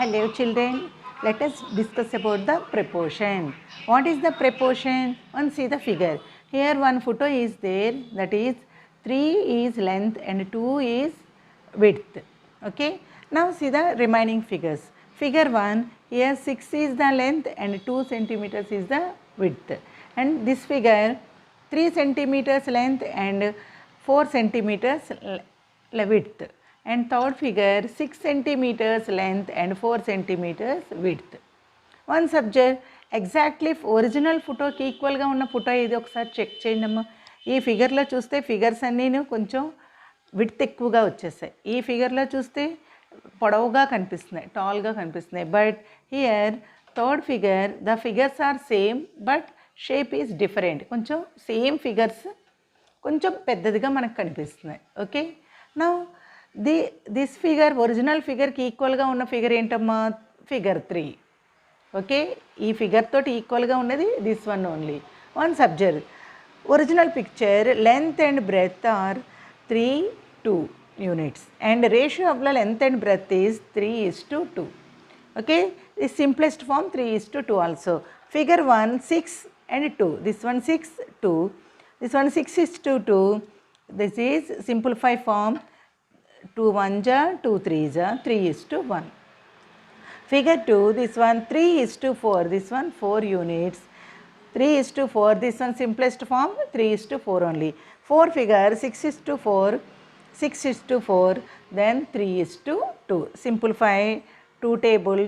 Hello children, let us discuss about the proportion. What is the proportion? One, see the figure. Here one photo is there, that is 3 is length and 2 is width. Okay. Now see the remaining figures. Figure 1, here 6 is the length and 2 centimeters is the width. And this figure 3 centimeters length and 4 centimeters width. And third figure 6 centimeters length and 4 centimeters width. One subject exactly original photo ki equal ga unna photo idi okasari check cheyandamma. Ee figure lo chuste figures anninu koncham width ekkuva vachesai. Ee figure lo chuste పొడవుగా కనిపిస్తున్నాయి, టాల్గా కనిపిస్తున్నాయి. But here third figure the figures are same but shape is different. కొంచెం same figures కొంచెం పెద్దదిగా మనకు కనిపిస్తున్నాయి. Okay. Now this figure original ఫిగర్కి ఈక్వల్గా ఉన్న ఫిగర్ ఏంటమ్మా? ఫిగర్ 3. ఓకే. ఈ ఫిగర్ తోటి ఈక్వల్గా ఉన్నది this one only. One subject original picture length and breadth are 3:2 units and ratio of the length and breadth is 3:2. Okay, the simplest form 3:2 also. Figure 1 6 and 2, this one 6 2, this one 6:2. This is simplified form 2 1 ja 2 3 ja 3:1. Figure 2, this one 3:4, this one 4 units, 3:4, this one simplest form 3:4 only. 4 figure 6:4, 6:4, then 3:2. Simplify 2 table,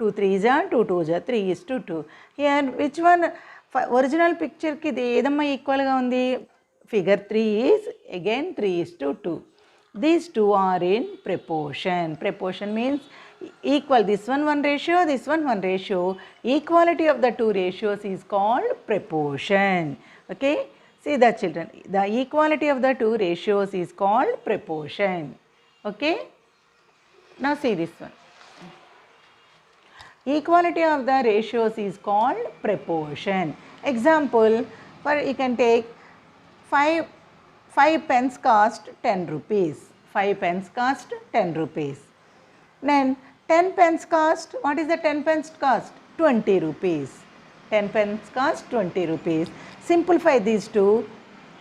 2 3 ja 2 2 ja 3:2. Here which one original picture ki edamma equal ga undi? Figure 3 is again 3:2. These two are in proportion. Proportion means equal. This one ratio, this one ratio. Equality of the two ratios is called proportion. Okay. See the children, the equality of the two ratios is called proportion. Okay. Now see this one. Equality of the ratios is called proportion. Example, for you can take 5 pence cost 10 rupees. 5 pence cost 10 rupees. Then 10 pence cost, what is the 10 pence cost? 20 rupees. 10 pence cost 20 rupees. Simplify these two.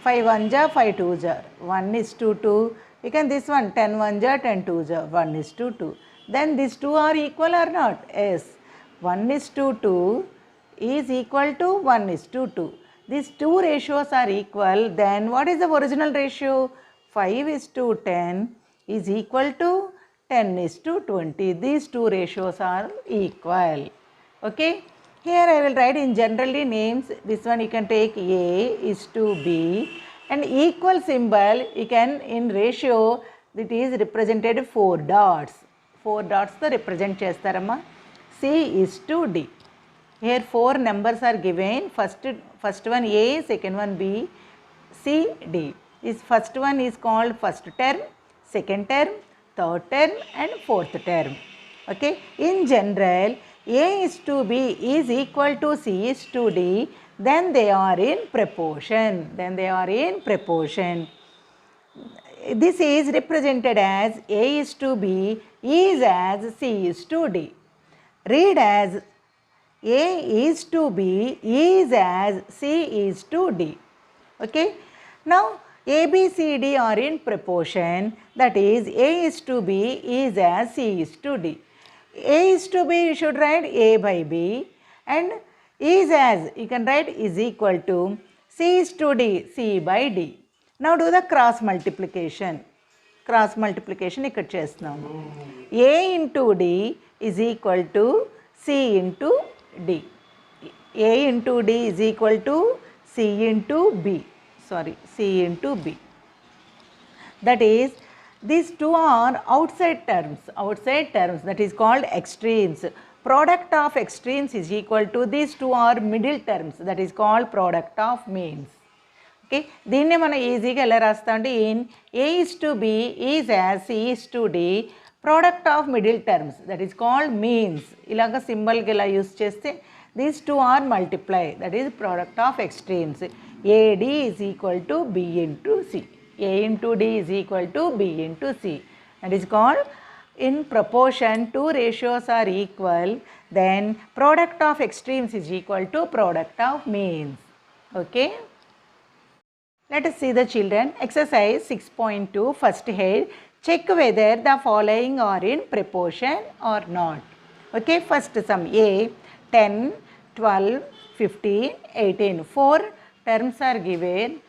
5 1 ja 5 2 ja 1:2. You can this one 10 1 ja 10 2 ja 1:2. Then these two are equal or not? Yes. 1:2 is equal to 1:2. These two ratios are equal. Then what is the original ratio? 5:10 is equal to 10:20. These two ratios are equal. Okay. Here I will write in generally names. This one you can take A is to B, and equal symbol you can in ratio that is represented 4 dots. 4 dots to represent chestaramma. C is to D. Here 4 numbers are given. First one A, second one B, C, D. This first one is called first term, second term, third term and fourth term. Okay. In general, A is to B is equal to C is to D, then they are in proportion. This is represented as A is to B is as C is to D. Read as A is to B is as C is to D. Okay. Now A, B, C, D are in proportion, that is A is to B is as C is to D. A is to B, you should write A by B, and is as you can write is equal to C is to D, C by D. Now do the cross multiplication. Cross multiplication ikkada chestunnamu. A into D is equal to C into D. A into D is equal to C into B. C into B. That is, these two are outside terms, that is called extremes. Product of extremes is equal to these two are middle terms, that is called product of means. Okay, దీన్నే మనం ఈజీగా ఎలా రాస్తాం అంటే in A is to B is as C is to D, product of middle terms, that is called means. ఇలాగ సింబల్కి ఇలా use చేస్తే these two are multiply, that is product of extremes. AD is equal to B into C. A into D is equal to B into C. That is called in proportion two ratios are equal, then product of extremes is equal to product of means. Okay. Let us see the children. Exercise 6.2, first head. Check whether the following are in proportion or not. Okay, first sum A, 10, 12, 15, 18. 4 terms are given.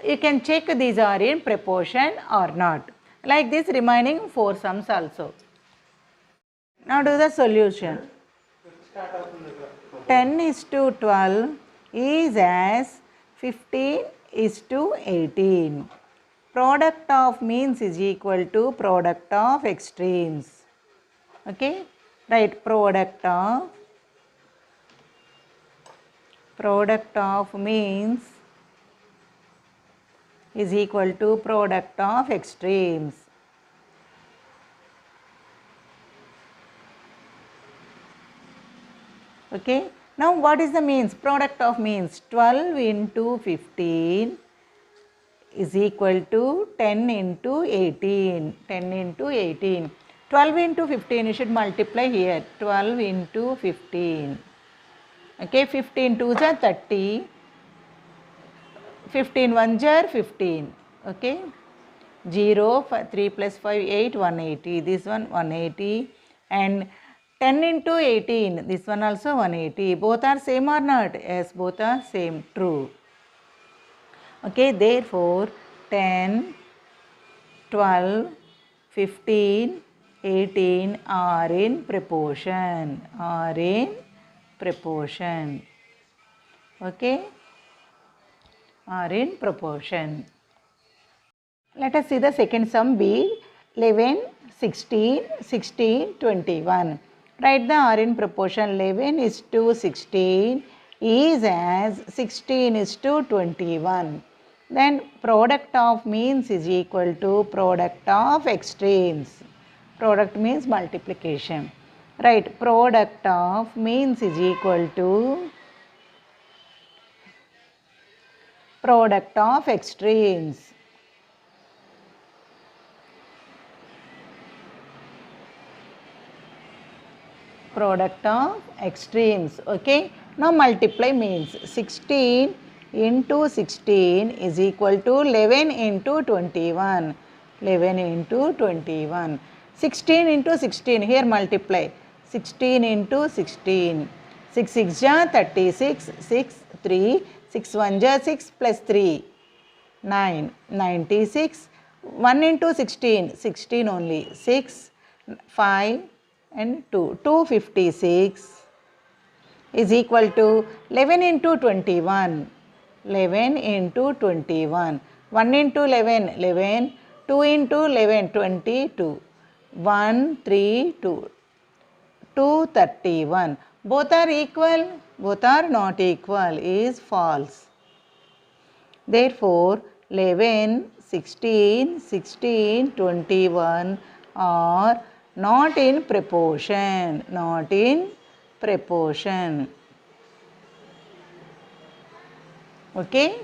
You can check these are in proportion or not. Like this remaining 4 sums also. Now do the solution. 10 is to 12 is as 15 is to 18. Product of means is equal to product of extremes. Okay, right, product of means is equal to product of extremes. Okay, now what is the means? Product of means 12 into 15 is equal to 10 into 18. 10 into 18. 12 into 15 you should multiply here. 12 into 15. Okay, 15 2s are 30. 15 1s are 15. Okay, 0, 3 plus 5, 8, 180. This one 180. And 10 into 18, this one also 180. Both are same or not? Yes, both are same, true. Okay, therefore 10, 12, 15, 18 are in proportion. Okay, are in proportion. Let us see the second sum B, 11, 16, 16, 21. Write the are in proportion. 11 is to 16 is as 16 is to 21. Then product of means is equal to product of extremes. Product means multiplication. Right, product of means is equal to product of extremes. Product of extremes. Okay, now multiply means 16 into 16 is equal to 11 into 21. 11 into 21. 16 into 16, here multiply. 16 into 16. 6 6 ja 36, 6 3, 6 1 ja 6 plus 3, 9, 96. 1 into 16, 16 only. 6, 5 and 2, 256 is equal to 11 into 21. 11 into 21. 1 into 11, 11. 2 into 11, 22. 1, 3, 2. 231. Both are equal? Both are not equal is false. Therefore, 11, 16, 16, 21 are not in proportion. Not in proportion. Okay.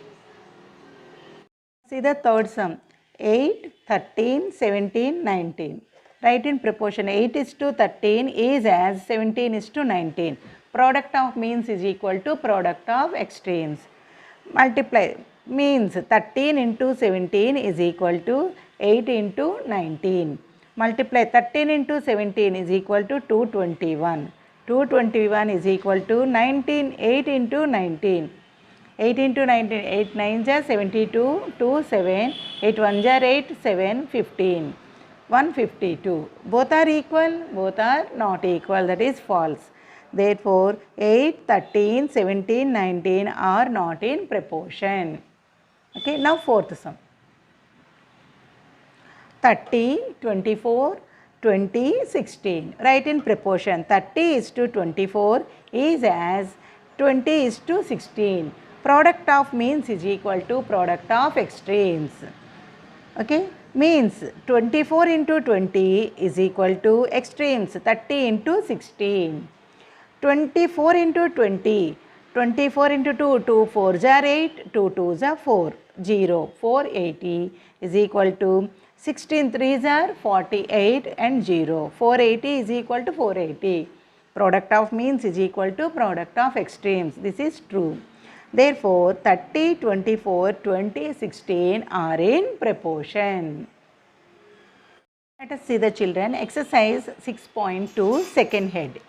See the third sum. 8, 13, 17, 19. Write in proportion. 8 is to 13 is as 17 is to 19. Product of means is equal to product of extremes. Multiply means 13 into 17 is equal to 8 into 19. Multiply 13 into 17 is equal to 221. 221 is equal to 19. 8 into 19. 8 into 19, 8 9s are 72, 2 7, 8 1s are 8, 7, 15, 152. Both are equal? Both are not equal, that is false. Therefore, 8, 13, 17, 19 are not in proportion. Okay, now fourth sum. 30, 24, 20, 16. Write in proportion. 30 is to 24 is as 20 is to 16. Product of means is equal to product of extremes. Okay, means 24 into 20 is equal to extremes 30 into 16. 24 into 20, 24 into 2, 2 4s are 8, 2 2s are 4, 0, 480 is equal to 16 threes are 48 and 0. 480 is equal to 480. Product of means is equal to product of extremes. This is true. Therefore, 30, 24, 20, 16 are in proportion. Let us see the children. Exercise 6.2 second head.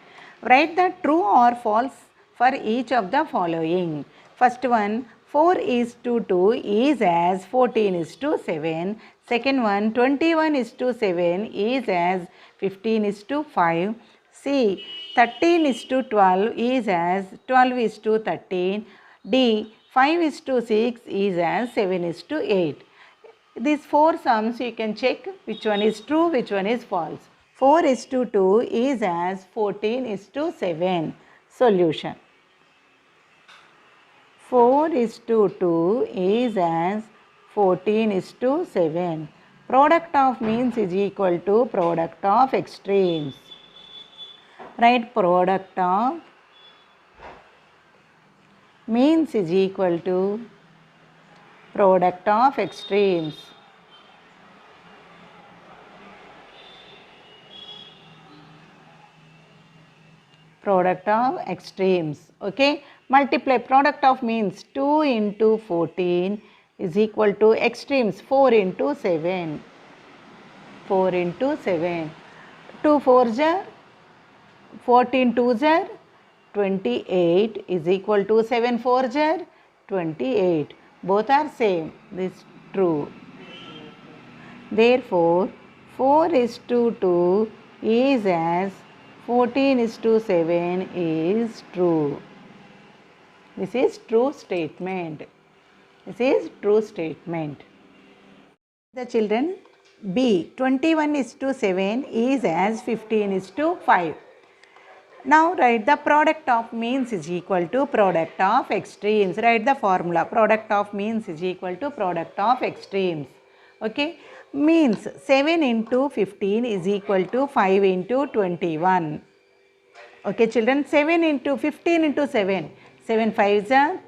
Write the true or false for each of the following. First one, 4 is to 2 is as 14 is to 7. Second one, 21 is to 7 is as 15 is to 5. C, 13 is to 12 is as 12 is to 13. D, 5 is to 6 is as 7 is to 8. These four sums you can check which one is true, which one is false. 4 is to 2 is as 14 is to 7. Solution. 4 is to 2 is as 14 is to 7. Product of means is equal to product of extremes. Write product of means is equal to product of extremes. Product of extremes. Okay. Multiply product of means 2 into 14 is equal to extremes 4 into 7. 4 into 7. 2 4s are 14 2s are 28 is equal to 7 4s are 28. Both are same. This is true. Therefore, 4 is to 2 is as 14 is to 7 is true. This is true statement. This is true statement. The children, B, 21 is to 7 is as 15 is to 5. Now write the product of means is equal to product of extremes. Write the formula. Product of means is equal to product of extremes. Okay. Means 7 into 15 is equal to 5 into 21. Okay children, 7 into 15 into 7. 7 5s are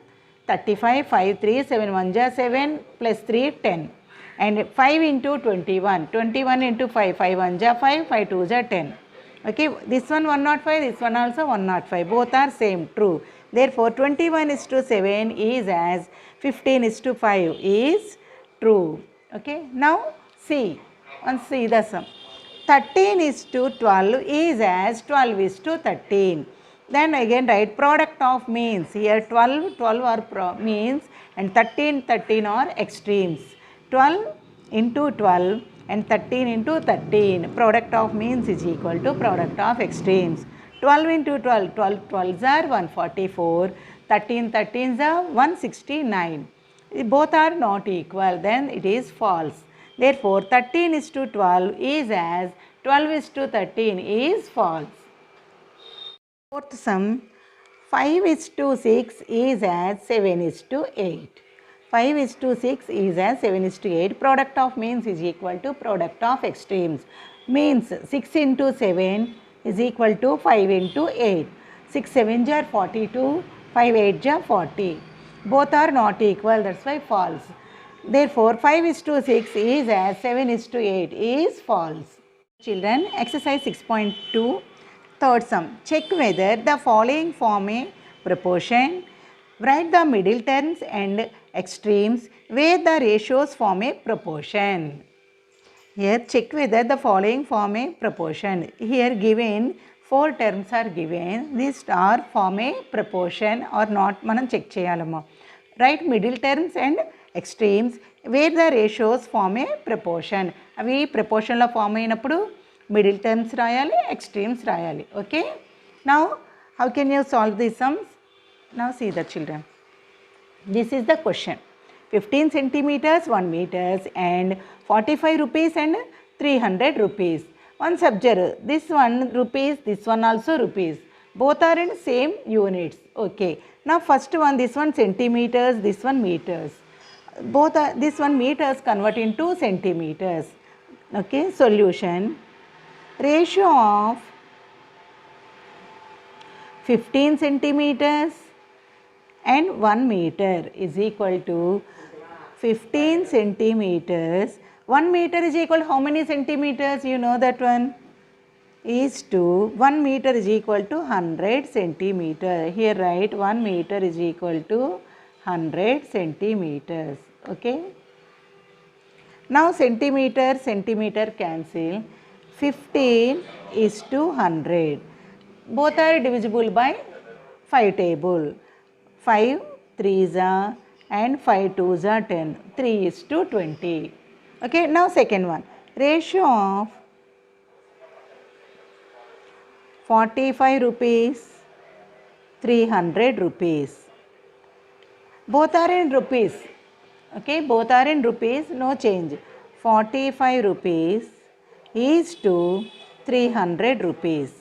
35, 5 3, 7 1s are 7 plus 3 10. And 5 into 21. 21 into 5, 5 1s are 5, 5 2s are 10. Okay, this one 105, this one also 105. Both are same, true. Therefore, 21 is to 7 is as 15 is to 5 is true. Okay, now see, see the sum. 13 is to 12 is as 12 is to 13. Then again write product of means. Here 12 are means and 13 are extremes. 12 into 12 and 13 into 13. Product of means is equal to product of extremes. 12 into 12, 12 12s are 144. 13 13s are 169. Both are not equal, then it is false. Therefore, 13 is to 12 is as 12 is to 13 is false. Fourth sum, 5 is to 6 is as 7 is to 8. 5 is to 6 is as 7 is to 8. Product of means is equal to product of extremes. Means 6 into 7 is equal to 5 into 8. 6 7s are 42, 5 8s are 40. Both are not equal, that's why false. Therefore, 5 is to 6 is as 7 is to 8 is false. Children, exercise 6.2, third sum. Check whether the following form a proportion. Write the middle terms and extremes where the ratios form a proportion. Here check whether the following form a proportion. Here given 4 terms are given. These are form a proportion or not manam check cheyalama. Write middle terms and extremes where the ratios form a proportion. Avi proportion la form ayinappudu middle terms rayali, extremes rayali. Okay. Now how can you solve these sums? Now see the children. This is the question. 15 centimeters 1 meters and 45 rupees and 300 rupees. Once observe, this one rupees, this one also rupees. Both are in same units. Okay. Now first one, this one centimeters, this one meters. Both are, this one meters convert into centimeters. Okay. Solution. Ratio of 15 centimeters and 1 meter is equal to 15 centimeters 1 meter is equal to how many centimeters? You know that one? Is to 1 meter is equal to 100 centimeter. Here write 1 meter is equal to 100 centimeters. Okay. Now centimeter cancel. 15 is to 100. Both are divisible by 5 table. 5 3s are and 5 2s are 10. 3 is to 20. Okay. Now second one. Ratio of 45 rupees, 300 rupees. Both are in rupees. Okay, both are in rupees, no change. 45 rupees is to 300 rupees.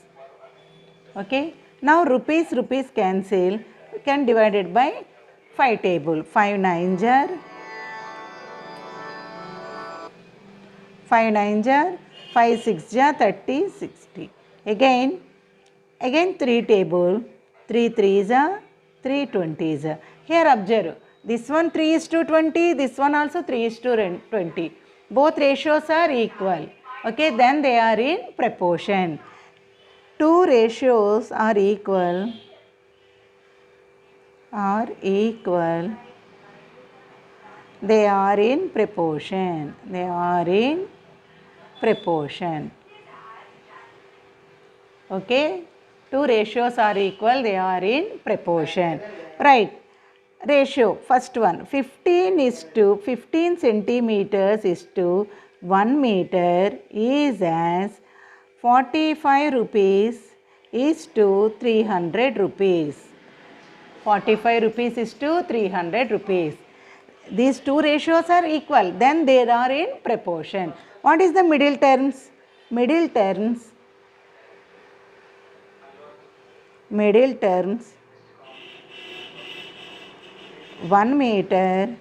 Okay, now rupees cancel, we can divide it by 5 table. 5 9s are 5 9s are 5 6s are 30 60. Again 3 table, 3 3s are 3 20s. Here observe, this one 3 is to 20, this one also 3 is to 20. Both ratios are equal. Okay, then they are in proportion. Two ratios are equal. They are in proportion. They are in proportion. Okay, two ratios are equal, they are in proportion. Right, ratio, first one, 15 centimeters is to 1 meter is as 45 rupees is to 300 rupees. 45 rupees is to 300 rupees. These two ratios are equal, then they are in proportion. What is the middle terms? Middle terms 1 meter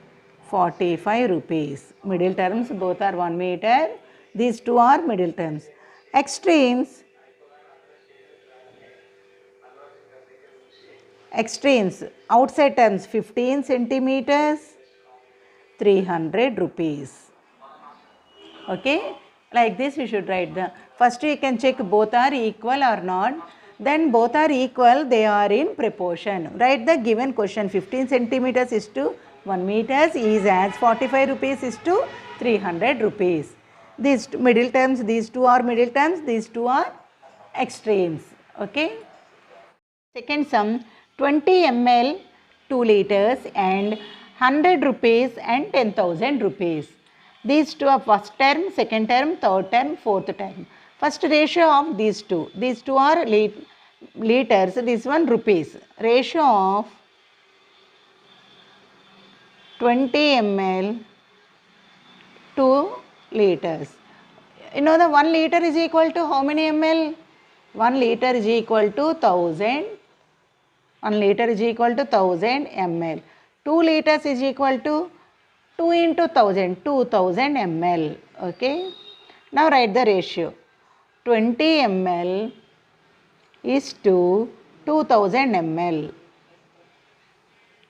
45 rupees. Middle terms both are 1 meter. These two are middle terms. Extremes outside terms 15 centimeters 300 rupees. Okay, like this you should write the first. You can check both are equal or not. Then both are equal, they are in proportion. Write the given question. 15 centimeters is to 1 meters is as 45 rupees is to 300 rupees. These two middle terms, these two are middle terms, these two are extremes. Okay. Second sum, 20 ml 2 liters and 100 rupees and 10,000 rupees. These two are first term, second term, third term, fourth term. First ratio of these two are liters, this one rupees. Ratio of 20 ml 2 liters. You know the 1 liter is equal to how many ml? 1 liter is equal to 1000. 1 liter is equal to 1000 ml. 2 liters is equal to 2 into 1000, 2000 ml. Okay. Now write the ratio. 20 ml is to 2000 ml.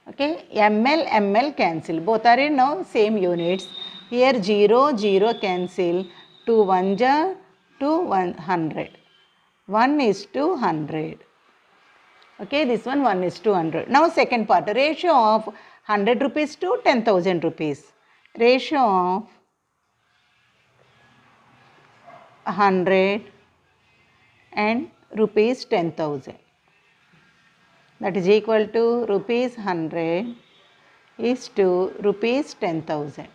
Okay. ml cancel. Both are in now same units. Here 0 cancel. 2 1s are 2 100. 1 is to 100. Okay, this one 1 is to 100. Now second part, ratio of 100 rupees to 10,000 rupees. Ratio of 100 and rupees 10,000. That is equal to rupees 100 is to rupees 10,000.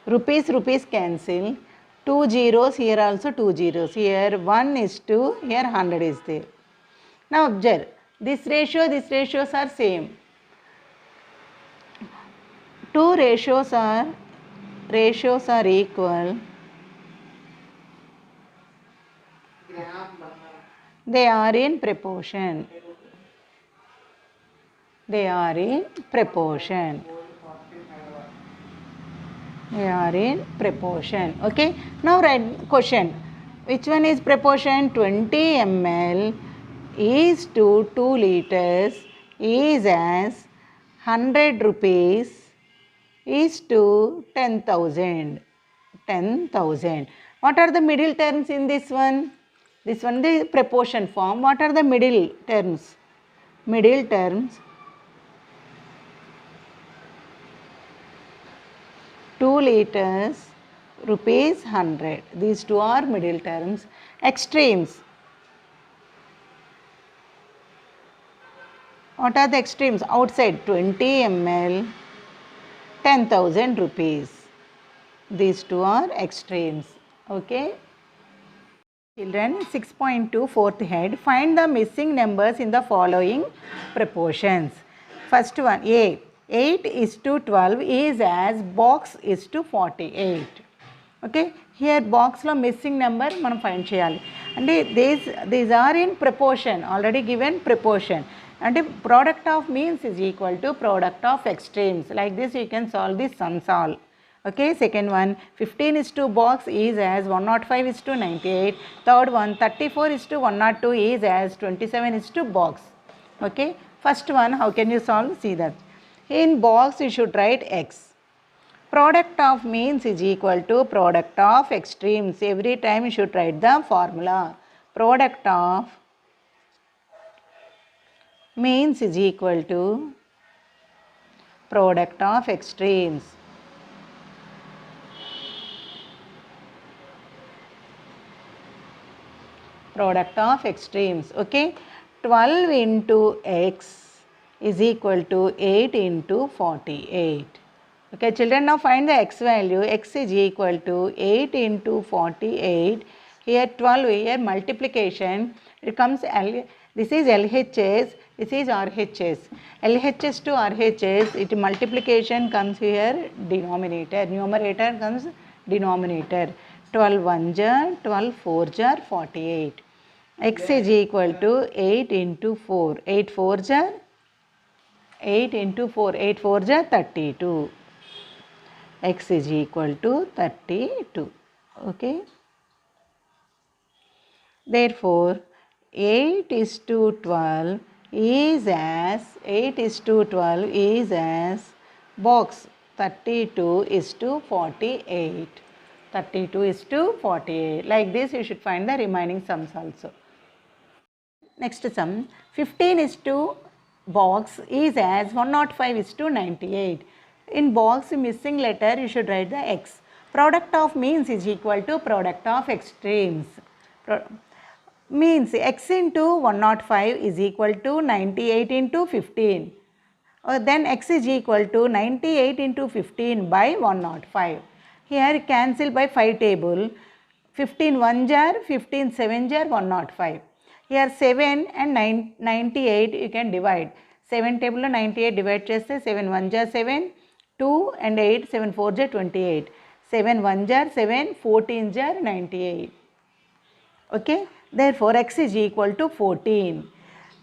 Rupees cancel. 2 zeros, here also 2 zeros. Here 1 is to, here 100 is there. Now observe, these ratios are same. Two ratios are equal. They are in proportion. They are in proportion. They are in proportion. Okay. Now write question. Which one is proportion? 20 ml is to 2 liters is as 100 rupees is to 10,000. 10,000. What are the middle terms in this one? This one the proportion form. What are the middle terms? Middle terms 2 liters rupees 100. These two are middle terms. Extremes. What are the extremes? Outside 20 ml 10,000 rupees. These two are extremes. Okay. Children, 6.2 fourth head. Find the missing numbers in the following proportions. First one, A. 8 is to 12 is as box is to 48. Okay. Here box lo missing number మనం find చేయాలి. అంటే these are in proportion. Already given proportion. And product of means is equal to product of extremes. Like this you can solve this sum solve. Okay, second one 15 is to box is as 105 is to 98. Third one 34 is to 102 is as 27 is to box. Okay, first one how can you solve? See that in box you should write x. Product of means is equal to product of extremes. Every time you should write the formula. Product of means is equal to product of extremes. Product of extremes. Okay, 12 into x is equal to 8 into 48. Okay, children, now find the x value. X is equal to 8 into 48. Here 12, here multiplication. It comes L. This is LHS. This is RHS. LHS to RHS. It multiplication comes here denominator. Numerator comes denominator. 12 1 jar, 12 4 jar, 48. X is equal to 8 into 4. 8 4 jar, 8 into 4. 8 4 jar, 32. X is equal to 32. Okay. Therefore, 8 is to 12 is as 8 is to 12 is as box 32 is to 48. 32 is to 48. Like this you should find the remaining sums also. Next sum 15 is to box is as 105 is to 98. In box missing letter you should write the x. Product of means is equal to product of extremes. Means x into 105 is equal to 98 into 15. Then x is equal to 98 into 15 by 105. Here cancel by 5 table. 15 1 jar, 15 7 jar, 105. Here 7 and 98 you can divide. 7 table 98 divide cheste 7 1 jar 7, 2 and 8, 7 4 jar 28. 7 1 jar 7, 14 jar 98. Okay. Therefore, x is equal to 14.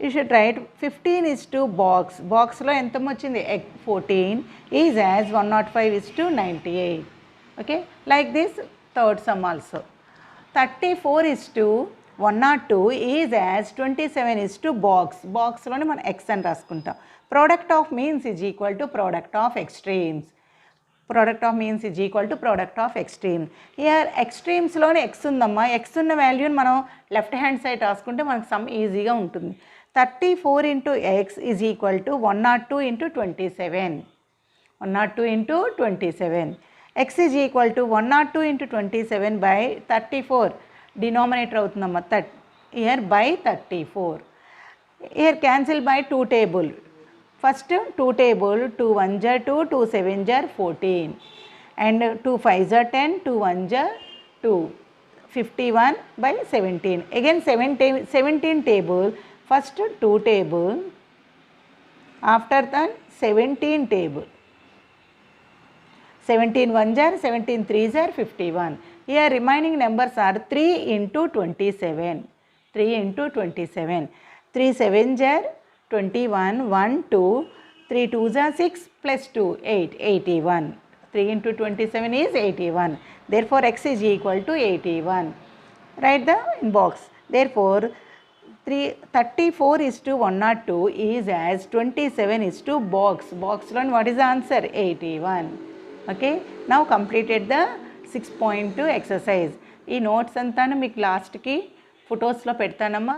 You should write 15 is to box. Box lo enta mochindi 14 is as 105 is to 98. Okay. Like this third sum also. 34 is to 102 is as 27 is to box. Box lo man x and raskunta. Product of means is equal to product of extremes. Product of means is equal to product of extreme. Here extremes lo x undamma. X unna value manam left hand side raskunte manaku sum easy ga untundi. 34 into x is equal to 102 into 27. 102 into 27. X is equal to 102 into 27 by 34. Denominator avutundamma. Here by 34. Here cancel by 2 table. First 2 table, 2 1 jar 2, 2 7 jar 14 and 2 5 jar 10, 2 1 jar 2, 51 by 17. Again 17 table, first 2 table, after that 17 table. 17 1 jar, 17 3 jar 51. Here remaining numbers are 3 into 27. 3 into 27. 3 7 jar 21, 1, 2, 3 2s are 6 plus 2, 8, 81. 3 into 27 is 81. Therefore, x is equal to 81. Write the in box. Therefore, 34 is to 102 is as 27 is to box. Box 1, what is the answer? 81. Okay now completed the 6.2 exercise. ఈ notes అంతా మీకు లాస్ట్కి ఫొటోస్లో పెడతానమ్మా.